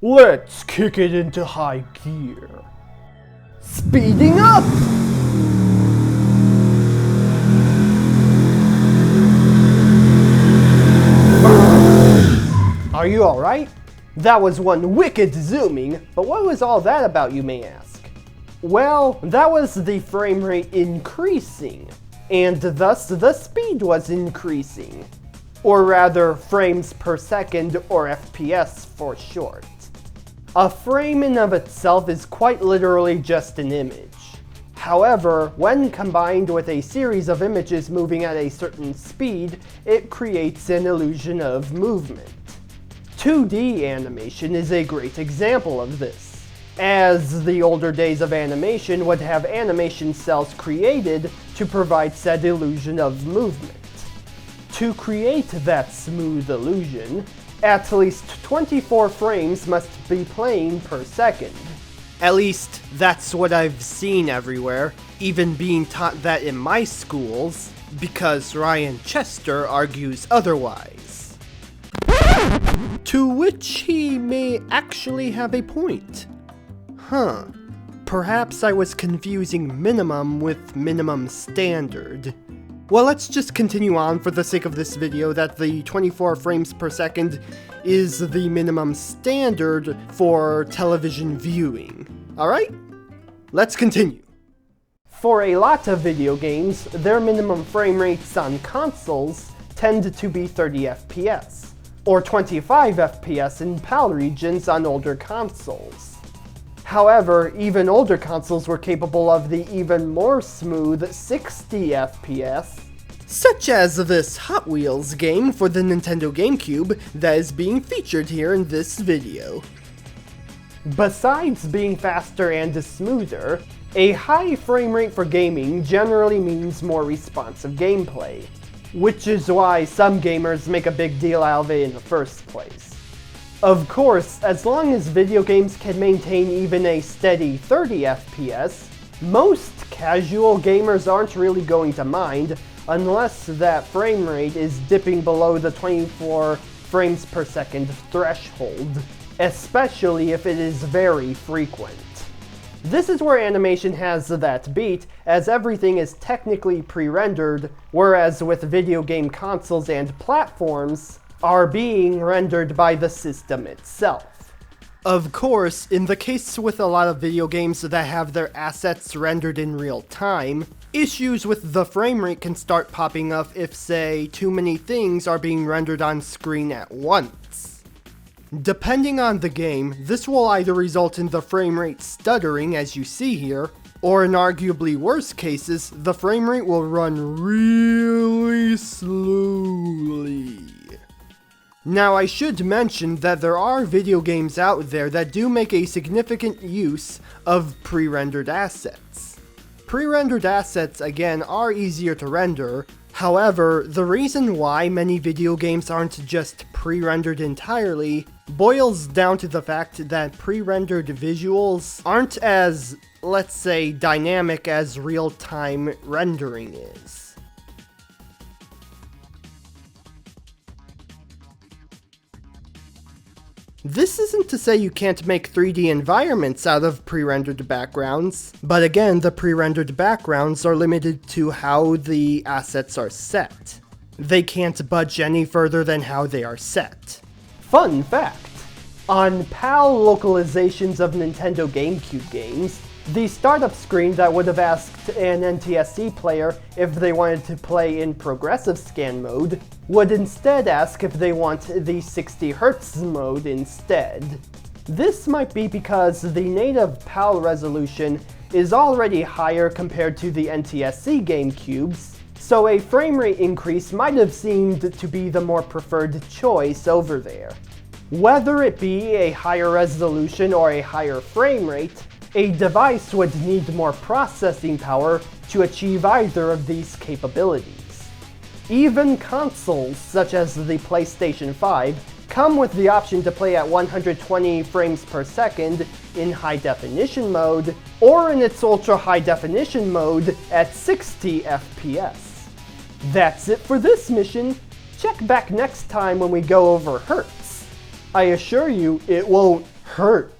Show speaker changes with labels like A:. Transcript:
A: Let's kick it into high gear. Speeding up! Are you alright? That was one wicked zooming, but what was all that about, you may ask? Well, that was the frame rate increasing, and thus the speed was increasing. Or rather, frames per second, or FPS for short. A frame in of itself is quite literally just an image. However, when combined with a series of images moving at a certain speed, it creates an illusion of movement. 2D animation is a great example of this, as the older days of animation would have animation cells created to provide said illusion of movement. To create that smooth illusion, at least 24 frames must be playing per second. At least, that's what I've seen everywhere, even being taught that in my schools, because Ryan Chester argues otherwise. To which he may actually have a point. Perhaps I was confusing minimum with minimum standard. Well, let's just continue on for the sake of this video that the 24 frames per second is the minimum standard for television viewing. Alright? Let's continue. For a lot of video games, their minimum frame rates on consoles tend to be 30 FPS, or 25 FPS in PAL regions on older consoles. However, even older consoles were capable of the even more smooth 60 FPS, such as this Hot Wheels game for the Nintendo GameCube that is being featured here in this video. Besides being faster and smoother, a high frame rate for gaming generally means more responsive gameplay, which is why some gamers make a big deal out of it in the first place. Of course, as long as video games can maintain even a steady 30 FPS, most casual gamers aren't really going to mind unless that frame rate is dipping below the 24 frames per second threshold, especially if it is very frequent. This is where animation has that beat, as everything is technically pre-rendered, whereas with video game consoles and platforms, are being rendered by the system itself. Of course, in the case with a lot of video games that have their assets rendered in real time, issues with the frame rate can start popping up if, say, too many things are being rendered on screen at once. Depending on the game, this will either result in the frame rate stuttering, as you see here, or in arguably worse cases, the frame rate will run really slowly. Now, I should mention that there are video games out there that do make a significant use of pre-rendered assets. Pre-rendered assets, again, are easier to render. However, the reason why many video games aren't just pre-rendered entirely boils down to the fact that pre-rendered visuals aren't as, let's say, dynamic as real-time rendering is. This isn't to say you can't make 3D environments out of pre-rendered backgrounds, but again, the pre-rendered backgrounds are limited to how the assets are set. They can't budge any further than how they are set. Fun fact! On PAL localizations of Nintendo GameCube games, the startup screen that would have asked an NTSC player if they wanted to play in progressive scan mode would instead ask if they want the 60 Hz mode instead. This might be because the native PAL resolution is already higher compared to the NTSC GameCubes, so a frame rate increase might have seemed to be the more preferred choice over there. Whether it be a higher resolution or a higher frame rate, a device would need more processing power to achieve either of these capabilities. Even consoles, such as the PlayStation 5, come with the option to play at 120 frames per second in high definition mode, or in its ultra high definition mode at 60 FPS. That's it for this mission. Check back next time when we go over Hertz. I assure you, it won't hertz.